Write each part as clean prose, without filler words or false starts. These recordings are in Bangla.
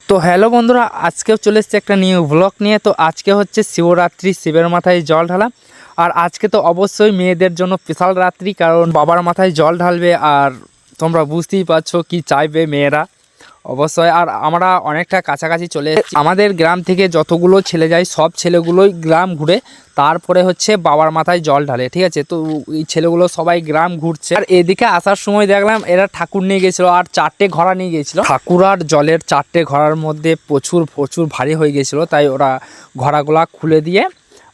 তো হ্যালো বন্ধুরা, আজকেও চলে এসেছে একটা নিউ ব্লগ নিয়ে। তো আজকে হচ্ছে শিবরাত্রি, শিবের মাথায় জল ঢালা। আর আজকে তো অবশ্যই মেয়েদের জন্য স্পেশাল রাত্রি, কারণ বাবার মাথায় জল ঢালবে। আর তোমরা বুঝতেই পারছো কি চাইবে মেয়েরা অবশ্যই। আর আমরা অনেকটা কাছাকাছি চলে এসেছি। আমাদের গ্রাম থেকে যতগুলো ছেলে যায় সব ছেলেগুলোই গ্রাম ঘুরে তারপরে হচ্ছে বাবার মাথায় জল ঢালে, ঠিক আছে। তো এই ছেলেগুলো সবাই গ্রাম ঘুরছে। আর এদিকে আসার সময় দেখলাম এরা ঠাকুর নিয়ে গেছিলো আর 4টে ঘোড়া নিয়ে গেছিলো। ঠাকুর আর জলের 4টে ঘোড়ার মধ্যে প্রচুর প্রচুর ভারী হয়ে গেছিলো, তাই ওরা ঘোড়াগুলা খুলে দিয়ে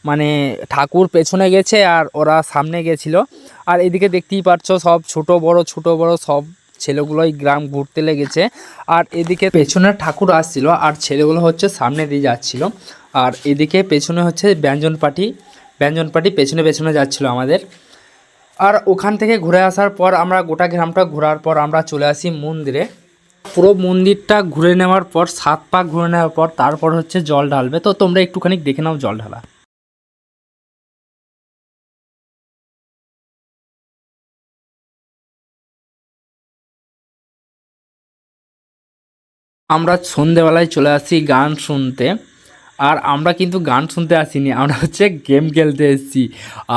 মানে ঠাকুর পেছনে গেছে আর ওরা সামনে গেছিলো। আর এদিকে দেখতেই পাচ্ছ সব ছোট বড় সব ছেলেগুলোই গ্রাম ঘুরতে লেগেছে। আর এদিকে পেছনে ঠাকুর আসছিল আর ছেলেগুলো হচ্ছে সামনে দিয়ে যাচ্ছিল। আর এদিকে পেছনে হচ্ছে ব্যঞ্জন পার্টি পেছনে পেছনে যাচ্ছিল আমাদের। আর ওখান থেকে ঘুরে আসার পর আমরা গোটা গ্রামটা ঘোরার পর আমরা চলে আসি মন্দিরে। পুরো মন্দিরটা ঘুরে নেওয়ার পর 7 পাক ঘুরে নেওয়ার পর তারপর হচ্ছে জল ঢালবে। তো তোমরা একটুখানি দেখে নাও জল ঢালা। আমরা সন্ধেবেলায় চলে আসি গান শুনতে। আর আমরা কিন্তু গান শুনতে আসিনি, আমরা হচ্ছে গেম খেলতে এসেছি।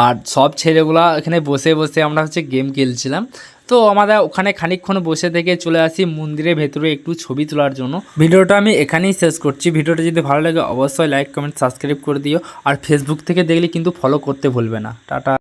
আর সব ছেলেগুলা এখানে বসে বসে আমরা হচ্ছে গেম খেলছিলাম। তো আমাদের ওখানে খানিকক্ষণ বসে থেকে চলে আসি মন্দিরের ভেতরে একটু ছবি তোলার জন্য। ভিডিওটা আমি এখানেই শেষ করছি। ভিডিওটা যদি ভালো লাগে অবশ্যই লাইক কমেন্ট সাবস্ক্রাইব করে দিও। আর ফেসবুক থেকে দেখলে কিন্তু ফলো করতে ভুলবে না। টাটা।